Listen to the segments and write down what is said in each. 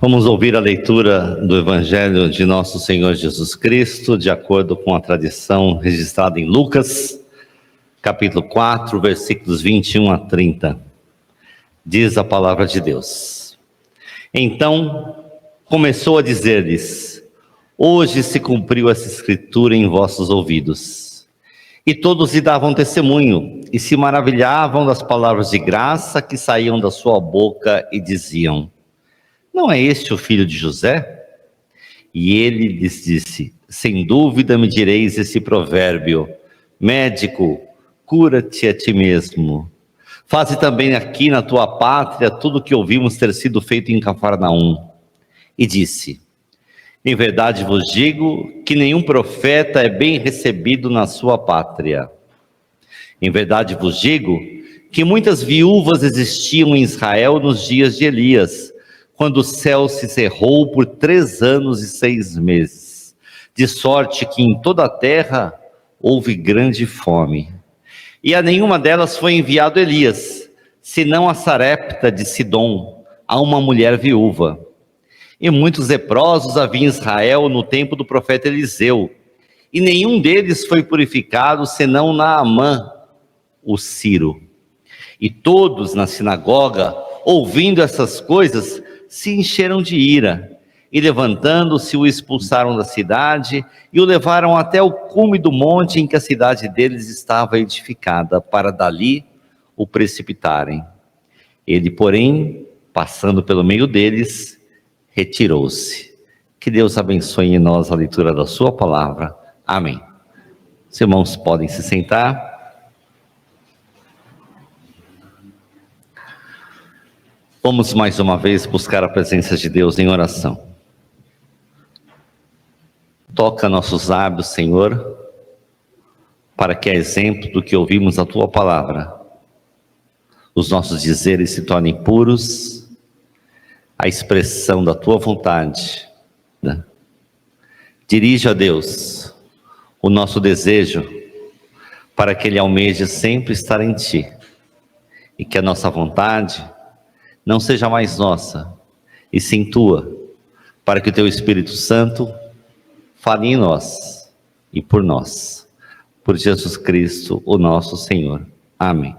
Vamos ouvir a leitura do Evangelho de Nosso Senhor Jesus Cristo, de acordo com a tradição registrada em Lucas, capítulo 4, versículos 21 a 30. Diz a palavra de Deus. Então começou a dizer-lhes: hoje se cumpriu essa escritura em vossos ouvidos. E todos lhe davam testemunho, e se maravilhavam das palavras de graça que saíam da sua boca, e diziam: não é este o filho de José? E ele lhes disse: sem dúvida me direis esse provérbio: médico, cura-te a ti mesmo. Faze também aqui na tua pátria tudo o que ouvimos ter sido feito em Cafarnaum. E disse: em verdade vos digo que nenhum profeta é bem recebido na sua pátria. Em verdade vos digo que muitas viúvas existiam em Israel nos dias de Elias, quando o céu se cerrou por 3 anos e 6 meses, de sorte que em toda a terra houve grande fome. E a nenhuma delas foi enviado Elias, senão a Sarepta de Sidom, a uma mulher viúva. E muitos leprosos havia em Israel no tempo do profeta Eliseu, e nenhum deles foi purificado, senão Naamã, o Ciro. E todos na sinagoga, ouvindo essas coisas, se encheram de ira, e levantando-se o expulsaram da cidade, e o levaram até o cume do monte em que a cidade deles estava edificada, para dali o precipitarem. Ele, porém, passando pelo meio deles, retirou-se. Que Deus abençoe em nós a leitura da sua palavra. Amém. Os irmãos podem se sentar. Vamos mais uma vez buscar a presença de Deus em oração. Toca nossos lábios, Senhor, para que, a exemplo do que ouvimos a Tua palavra, os nossos dizeres se tornem puros, a expressão da Tua vontade. Dirige a Deus o nosso desejo, para que Ele almeje sempre estar em Ti, e que a nossa vontade não seja mais nossa, e sim Tua, para que o Teu Espírito Santo fale em nós e por nós. Por Jesus Cristo, o nosso Senhor. Amém.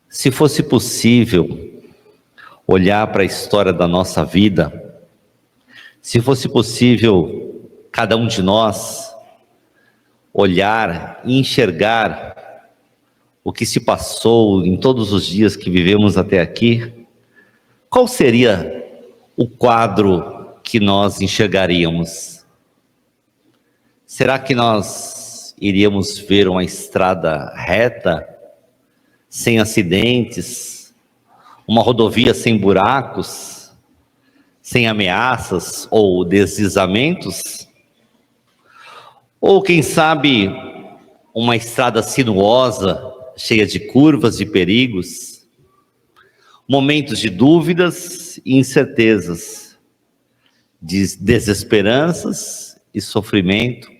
Se fosse possível olhar para a história da nossa vida, se fosse possível cada um de nós olhar e enxergar o que se passou em todos os dias que vivemos até aqui, qual seria o quadro que nós enxergaríamos? Será que nós iríamos ver uma estrada reta, sem acidentes, uma rodovia sem buracos, sem ameaças ou deslizamentos? Ou quem sabe uma estrada sinuosa, cheia de curvas e perigos, momentos de dúvidas e incertezas, de desesperanças e sofrimento?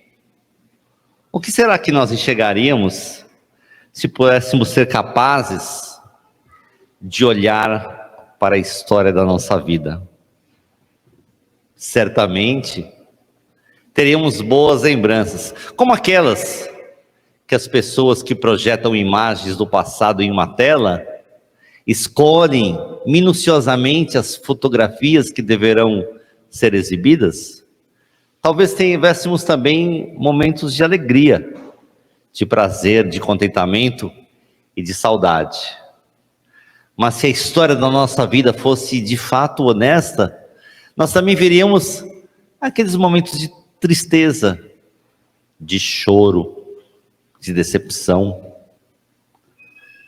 O que será que nós enxergaríamos se pudéssemos ser capazes de olhar para a história da nossa vida? Certamente teríamos boas lembranças, como aquelas que as pessoas que projetam imagens do passado em uma tela escolhem minuciosamente as fotografias que deverão ser exibidas. Talvez tivéssemos também momentos de alegria, de prazer, de contentamento e de saudade. Mas se a história da nossa vida fosse de fato honesta, nós também veríamos aqueles momentos de tristeza, de choro, de decepção.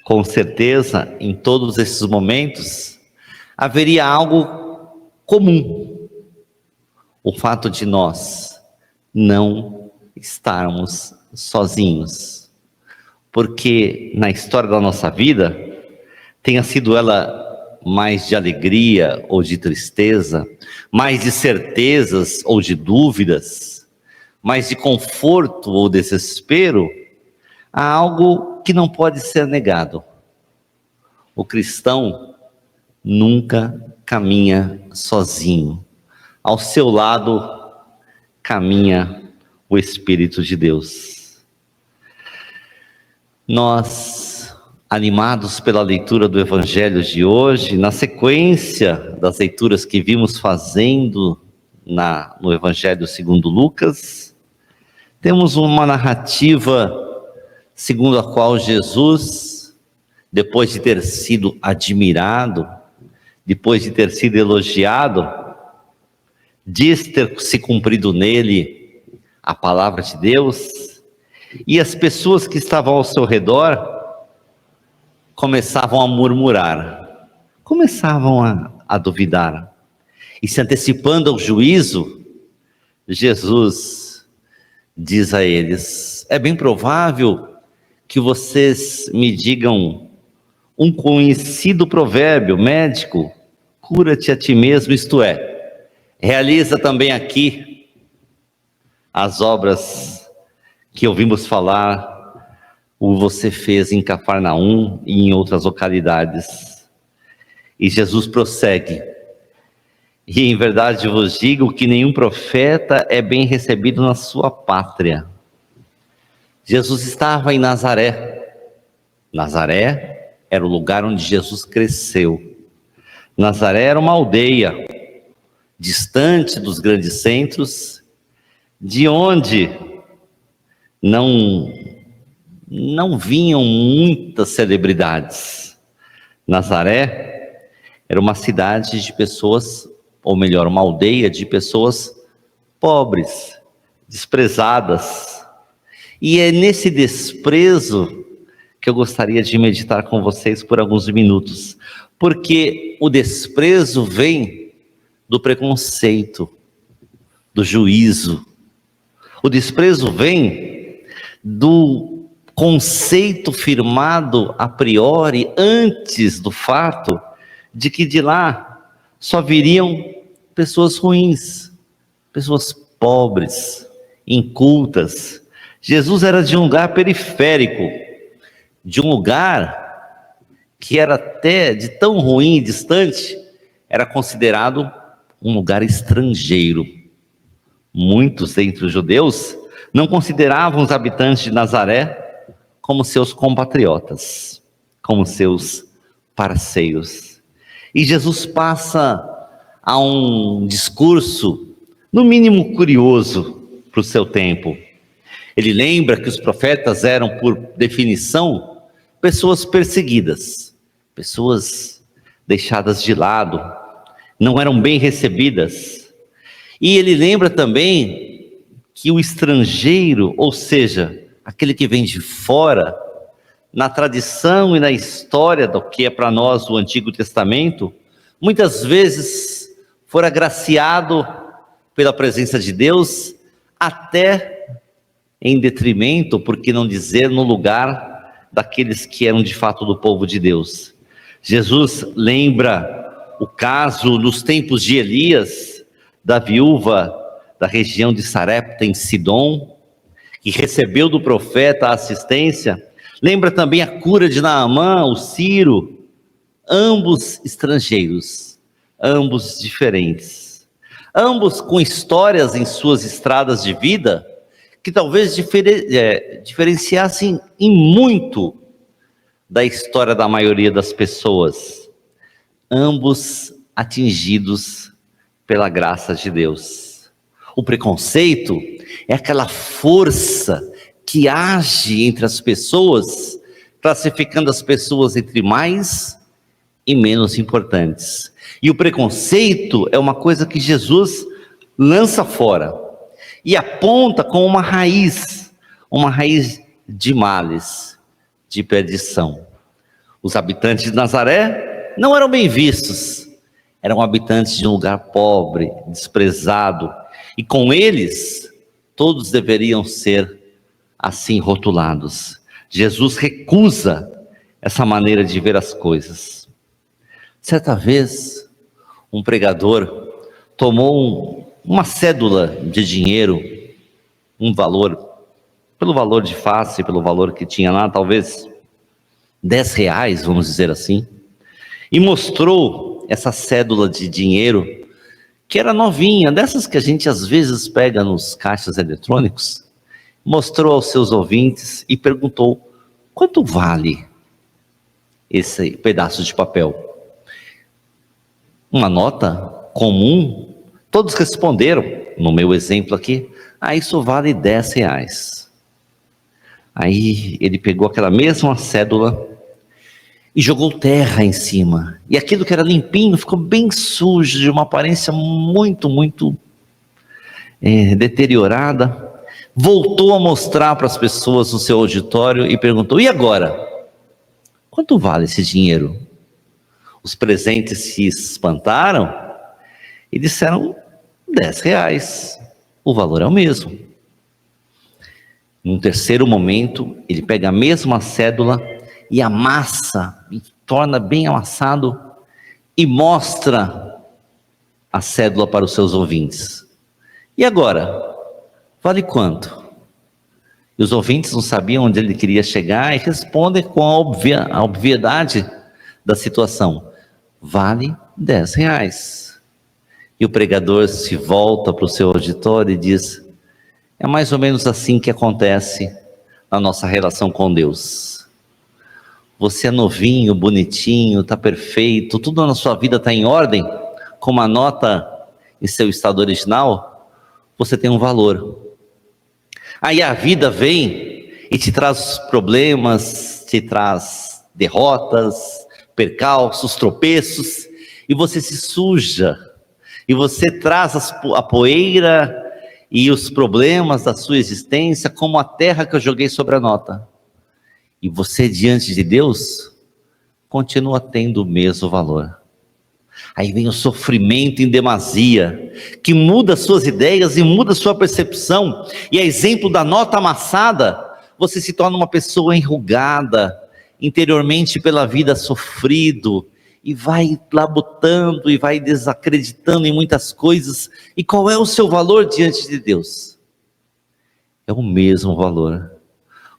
Com certeza, em todos esses momentos, haveria algo comum: o fato de nós não estarmos sozinhos. Porque na história da nossa vida, tenha sido ela mais de alegria ou de tristeza, mais de certezas ou de dúvidas, mais de conforto ou desespero, há algo que não pode ser negado: o cristão nunca caminha sozinho. Ao seu lado caminha o Espírito de Deus. Nós, animados pela leitura do Evangelho de hoje, na sequência das leituras que vimos fazendo no Evangelho segundo Lucas, temos uma narrativa segundo a qual Jesus, depois de ter sido admirado, depois de ter sido elogiado, diz ter se cumprido nele a palavra de Deus, e as pessoas que estavam ao seu redor começavam a murmurar, começavam a duvidar, e se antecipando ao juízo, Jesus diz a eles: é bem provável que vocês me digam um conhecido provérbio médico, cura-te a ti mesmo, isto é, realiza também aqui as obras que ouvimos falar, você fez em Cafarnaum e em outras localidades. E Jesus prossegue: e em verdade vos digo que nenhum profeta é bem recebido na sua pátria. Jesus estava em Nazaré. Nazaré era o lugar onde Jesus cresceu. Nazaré era uma aldeia, distante dos grandes centros, de onde não vinham muitas celebridades. Nazaré era uma cidade de pessoas, ou melhor, uma aldeia de pessoas pobres, desprezadas. E é nesse desprezo que eu gostaria de meditar com vocês por alguns minutos, porque o desprezo vem do preconceito, do juízo. O desprezo vem do conceito firmado a priori, antes do fato de que de lá só viriam pessoas ruins, pessoas pobres, incultas. Jesus era de um lugar periférico, de um lugar que era até de tão ruim e distante, era considerado um lugar estrangeiro. Muitos entre os judeus não consideravam os habitantes de Nazaré como seus compatriotas, como seus parceiros. E Jesus passa a um discurso, no mínimo curioso, para o seu tempo. Ele lembra que os profetas eram, por definição, pessoas perseguidas, pessoas deixadas de lado, não eram bem recebidas. E ele lembra também que o estrangeiro, ou seja, aquele que vem de fora, na tradição e na história do que é para nós o Antigo Testamento, muitas vezes fora agraciado pela presença de Deus, até em detrimento, por que não dizer no lugar daqueles que eram de fato do povo de Deus. Jesus lembra o caso nos tempos de Elias, da viúva da região de Sarepta em Sidom, que recebeu do profeta a assistência. Lembra também a cura de Naamã, o Ciro, ambos estrangeiros, ambos diferentes, ambos com histórias em suas estradas de vida que talvez diferenciassem em muito da história da maioria das pessoas, ambos atingidos pela graça de Deus. O preconceito é aquela força que age entre as pessoas, classificando as pessoas entre mais e menos importantes. E o preconceito é uma coisa que Jesus lança fora e aponta como uma raiz de males, de perdição. Os habitantes de Nazaré não eram bem vistos, eram habitantes de um lugar pobre, desprezado, e com eles todos deveriam ser assim rotulados. Jesus recusa essa maneira de ver as coisas. Certa vez, um pregador tomou uma cédula de dinheiro, um valor, pelo valor de face, pelo valor que tinha lá, talvez R$10, vamos dizer assim, e mostrou essa cédula de dinheiro, que era novinha, dessas que a gente às vezes pega nos caixas eletrônicos, mostrou aos seus ouvintes e perguntou: quanto vale esse pedaço de papel? Uma nota comum? Todos responderam, no meu exemplo aqui: isso vale R$10. Aí ele pegou aquela mesma cédula e jogou terra em cima, e aquilo que era limpinho ficou bem sujo, de uma aparência muito deteriorada. Voltou a mostrar para as pessoas no seu auditório e perguntou: e agora? Quanto vale esse dinheiro? Os presentes se espantaram e disseram: R$10, o valor é o mesmo. Num terceiro momento, ele pega a mesma cédula e amassa, e torna bem amassado, e mostra a cédula para os seus ouvintes. E agora? Vale quanto? E os ouvintes não sabiam onde ele queria chegar e respondem com a obviedade da situação: vale R$10. E o pregador se volta para o seu auditório e diz: é mais ou menos assim que acontece na nossa relação com Deus. Você é novinho, bonitinho, está perfeito, tudo na sua vida está em ordem, com uma nota em seu estado original, você tem um valor. Aí a vida vem e te traz problemas, te traz derrotas, percalços, tropeços, e você se suja, e você traz a poeira e os problemas da sua existência como a terra que eu joguei sobre a nota. E você, diante de Deus, continua tendo o mesmo valor. Aí vem o sofrimento em demasia, que muda suas ideias e muda sua percepção. E a exemplo da nota amassada, você se torna uma pessoa enrugada, interiormente pela vida sofrido, e vai labutando e vai desacreditando em muitas coisas. E qual é o seu valor diante de Deus? É o mesmo valor,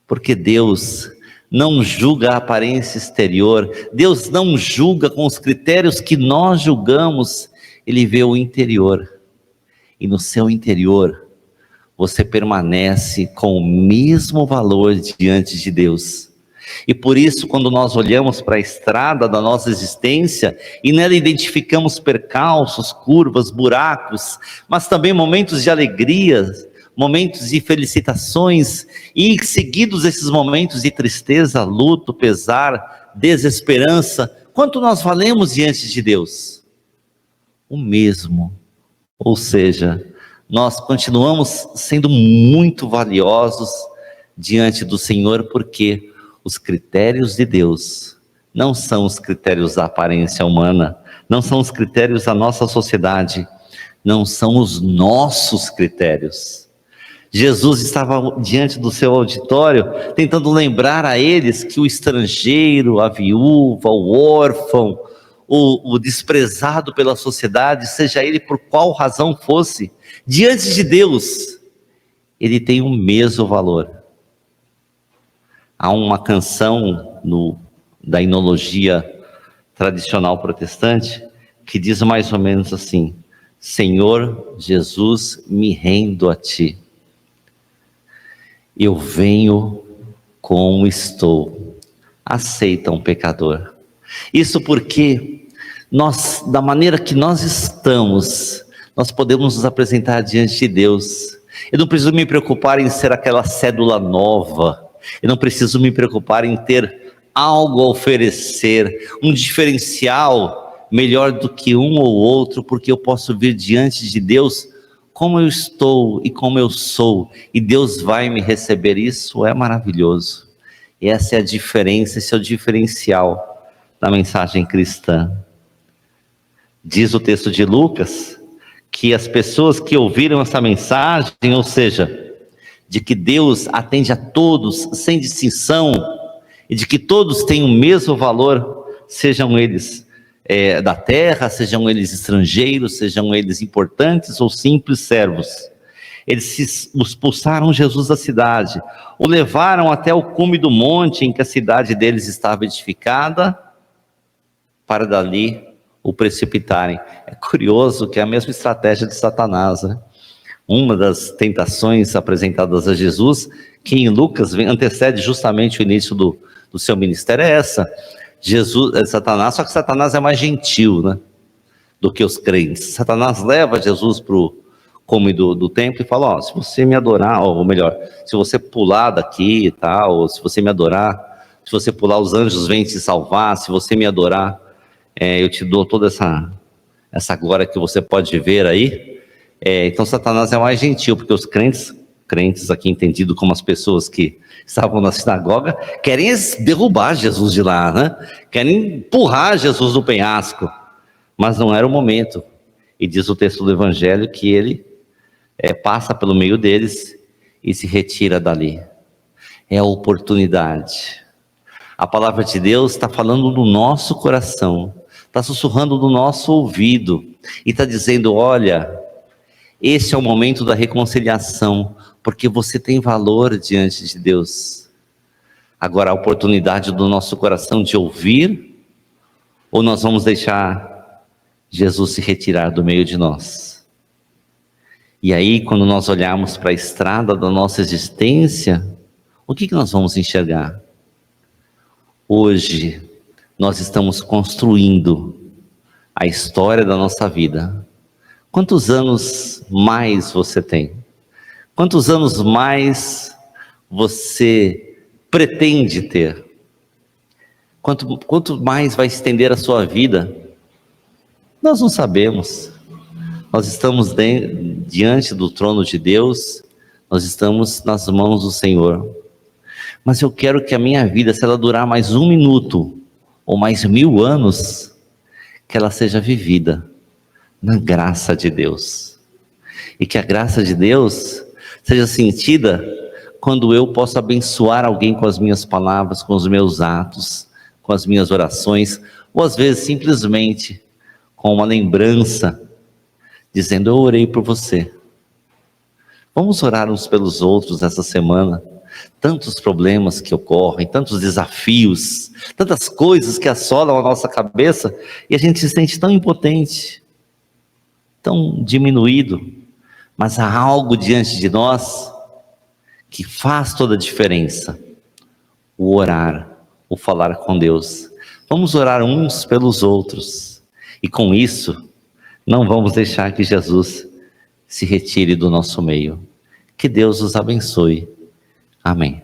porque Deus não julga a aparência exterior, Deus não julga com os critérios que nós julgamos, Ele vê o interior, e no seu interior, você permanece com o mesmo valor diante de Deus. E por isso, quando nós olhamos para a estrada da nossa existência, e nela identificamos percalços, curvas, buracos, mas também momentos de alegria, momentos de felicitações, e seguidos esses momentos de tristeza, luto, pesar, desesperança, quanto nós valemos diante de Deus? O mesmo. Ou seja, nós continuamos sendo muito valiosos diante do Senhor, porque os critérios de Deus não são os critérios da aparência humana, não são os critérios da nossa sociedade, não são os nossos critérios. Jesus estava diante do seu auditório, tentando lembrar a eles que o estrangeiro, a viúva, o órfão, o desprezado pela sociedade, seja ele por qual razão fosse, diante de Deus, ele tem o mesmo valor. Há uma canção da hinologia tradicional protestante que diz mais ou menos assim: Senhor Jesus, me rendo a Ti. Eu venho como estou, aceita um pecador. Isso porque nós, da maneira que nós estamos, nós podemos nos apresentar diante de Deus. Eu não preciso me preocupar em ser aquela cédula nova, eu não preciso me preocupar em ter algo a oferecer, um diferencial melhor do que um ou outro, porque eu posso vir diante de Deus como eu estou e como eu sou, e Deus vai me receber. Isso é maravilhoso. E essa é a diferença, esse é o diferencial da mensagem cristã. Diz o texto de Lucas que as pessoas que ouviram essa mensagem, ou seja, de que Deus atende a todos sem distinção, e de que todos têm o mesmo valor, sejam eles da terra, sejam eles estrangeiros, sejam eles importantes ou simples servos. Eles expulsaram Jesus da cidade, o levaram até o cume do monte em que a cidade deles estava edificada, para dali o precipitarem. É curioso que é a mesma estratégia de Satanás, né? Uma das tentações apresentadas a Jesus, que em Lucas antecede justamente o início do seu ministério, é essa. Jesus é Satanás, só que Satanás é mais gentil, né, do que os crentes. Satanás leva Jesus para o cume do templo e fala: ó, se você me adorar, ou melhor, se você pular daqui e tal, ou se você me adorar, se você pular, os anjos vêm te salvar, se você me adorar, eu te dou toda essa glória que você pode ver aí. Então Satanás é mais gentil, porque os crentes aqui entendido como as pessoas que estavam na sinagoga, querem derrubar Jesus de lá, né? Querem empurrar Jesus do penhasco, mas não era o momento. E diz o texto do Evangelho que ele passa pelo meio deles e se retira dali. É a oportunidade. A palavra de Deus está falando do nosso coração, está sussurrando do nosso ouvido e está dizendo: olha, esse é o momento da reconciliação, porque você tem valor diante de Deus. Agora, a oportunidade do nosso coração de ouvir, ou nós vamos deixar Jesus se retirar do meio de nós? E aí, quando nós olharmos para a estrada da nossa existência, o que nós vamos enxergar? Hoje, nós estamos construindo a história da nossa vida. Quantos anos mais você tem? Quantos anos mais você pretende ter? Quanto mais vai estender a sua vida? Nós não sabemos. Nós estamos diante do trono de Deus, nós estamos nas mãos do Senhor. Mas eu quero que a minha vida, se ela durar mais 1 minuto, ou mais 1000 anos, que ela seja vivida na graça de Deus, e que a graça de Deus seja sentida quando eu posso abençoar alguém com as minhas palavras, com os meus atos, com as minhas orações, ou às vezes simplesmente com uma lembrança, dizendo: eu orei por você. Vamos orar uns pelos outros essa semana. Tantos problemas que ocorrem, tantos desafios, tantas coisas que assolam a nossa cabeça, e a gente se sente tão impotente, tão diminuído, mas há algo diante de nós que faz toda a diferença: o orar, o falar com Deus. Vamos orar uns pelos outros, e com isso, não vamos deixar que Jesus se retire do nosso meio. Que Deus os abençoe. Amém.